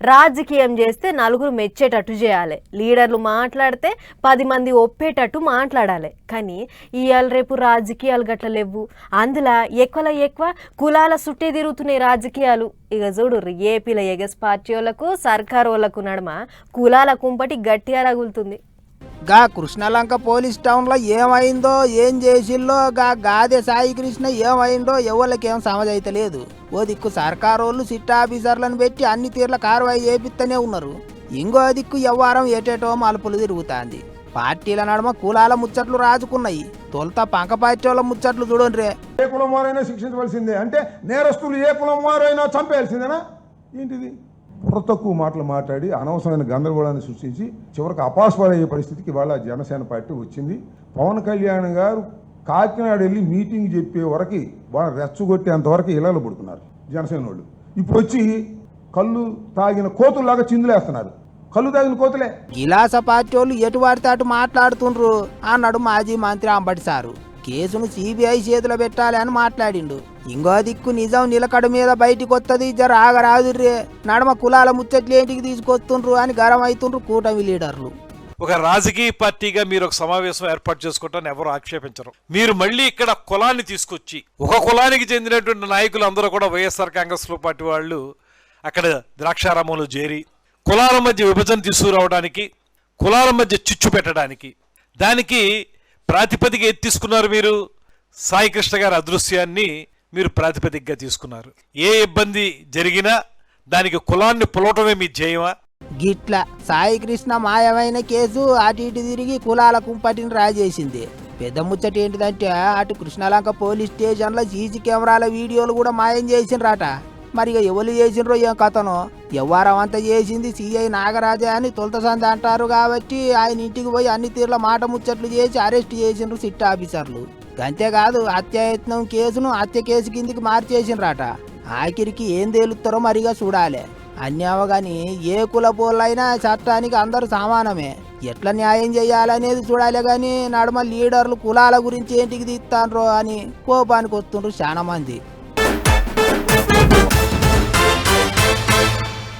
రాజకీయం చేస్తే నలుగురు మెచ్చేటట్టు చేయాలి, లీడర్లు మాట్లాడితే 10 మంది ఒప్పేటట్టు మాట్లాడాలి. కానీ ఇవాళ రేపు రాజకీయాలు గట్ల లేవు. అందులో ఎక్కువ కులాల చుట్టే తిరుగుతున్నాయి రాజకీయాలు. ఇక చూడు ఏపీల ఎగస్ పార్టీ వాళ్ళకు సర్కారు వాళ్ళకు నడుమ కులాల కుంపటి గట్టిగా రగులుతుంది. గా కృష్ణలంక పోలీస్ టౌన్లో ఏమైందో ఏం చేసిల్లో గాదే సాయి కృష్ణ ఏమైందో ఎవరికేం సమజైతలేదు. ఓ దిక్కు సర్కారోళ్ళు సిట్ ఆఫీసర్లను పెట్టి అన్ని తీర్ల కార్వాయి చేపిస్తూనే ఉన్నారు. ఇంకో దిక్కు ఎవ్వారం ఏటేటో మలుపులు తిరుగుతాంది. పార్టీల నడుమ కులాల ముచ్చట్లు రాజుకున్నాయి. తొలుత పంక పార్టీ వాళ్ళ ముచ్చట్లు చూడండి. ఏ కులం వారైనా శిక్షించవలసిందే అంటే నేరస్తులు ఏ కులం వారైనా చంపేయాల్సిందేనా ఏంటిది? బుర్ర తక్కువ మాటలు మాట్లాడి అనవసరమైన గందరగోళాన్ని సృష్టించి చివరికి అపాస్పాలయ్యే పరిస్థితికి వాళ్ళ జనసేన పార్టీ వచ్చింది. పవన్ కళ్యాణ్ గారు కాకినాడ వెళ్ళి మీటింగ్ చెప్పే వరకు వాళ్ళు రెచ్చగొట్టేంతవరకు ఇళ్ళలో పడుతున్నారు జనసేన వాళ్ళు. ఇప్పుడు వచ్చి కళ్ళు తాగిన కోతుల్లాగా చిందులేస్తున్నారు. కళ్ళు తాగిన కోతులే. గిలాస పార్టీ వాళ్ళు ఎటు వాడితే అటు మాట్లాడుతుండ్రు అన్నాడు మాజీ మంత్రి అంబటి సారు. కేసును సిబిఐ చేతిలో పెట్టాలి అని మాట్లాడిండు. ఇంకో దిక్కు నిజం నిలకడ మీద బయటికి వస్తుంది, జర ఆగరాదుర్రే, నడమ కులాల ముచ్చట్లు ఏంటికి తీసుకొస్తుండ్రు అని గరం అవుతుండ్రు కూటమి లీడర్లు. ఒక రాజకీయ పార్టీగా మీరు ఒక సమావేశం ఏర్పాటు చేసుకుంటారని ఎవరు ఆక్షేపించరు. మీరు మళ్ళీ ఇక్కడ కులాన్ని తీసుకొచ్చి ఒక కులానికి చెందినటువంటి నాయకులు అందరూ కూడా వైఎస్ఆర్ కాంగ్రెస్ పార్టీ వాళ్ళు అక్కడ ద్రాక్షారామంలో చేరి కులాల మధ్య విభజన తీసుకురావడానికి, కులాల మధ్య చిచ్చు పెట్టడానికి, దానికి ప్రాతిపదిక ఏది తీసుకున్నారు? మీరు సాయి కృష్ణ గారి అదృశ్యాన్ని మీరు ప్రాతిపదికగా తీసుకున్నారు. ఏ ఇబ్బంది జరిగినా దానికి కులాన్ని పులవటమే మీ ధ్యేయమా? గిట్ల సాయి కృష్ణ మాయమైన కేసు అటు ఇటు తిరిగి కులాల కుంపటిని రాజేసింది. పెద్ద ముచ్చట ఏంటిదంటే అటు కృష్ణలంక పోలీస్ స్టేషన్లో సీసీ కెమెరాల వీడియోలు కూడా మాయం చేసిండ్రట. మరి ఇక ఎవరు చేసిండ్రో ఏం కథనో. ఎవ్వారం అంతా చేసింది సిఐ నాగరాజే అని తొలత సంది అంటారు. కాబట్టి ఆయన ఇంటికి పోయి అన్ని తీర్ల మాట ముచ్చట్లు చేసి అరెస్ట్ చేసిండ్రు సిట్ ఆఫీసర్లు. అంతేకాదు హత్యాయత్నం కేసును హత్య కేసు కిందికి మార్చేసిండ్రట. ఆఖరికి ఏం తేలుతారో మరిగా చూడాలి. అన్యావగాని ఏ కుల పోలైనా చట్టానికి అందరూ సమానమే. ఎట్లా న్యాయం చేయాలనేది చూడాలి. కానీ నడుమ లీడర్లు కులాల గురించి ఏంటికి తీస్తాన్రో అని కోపానికి వస్తుండ్రు చాలా మంది.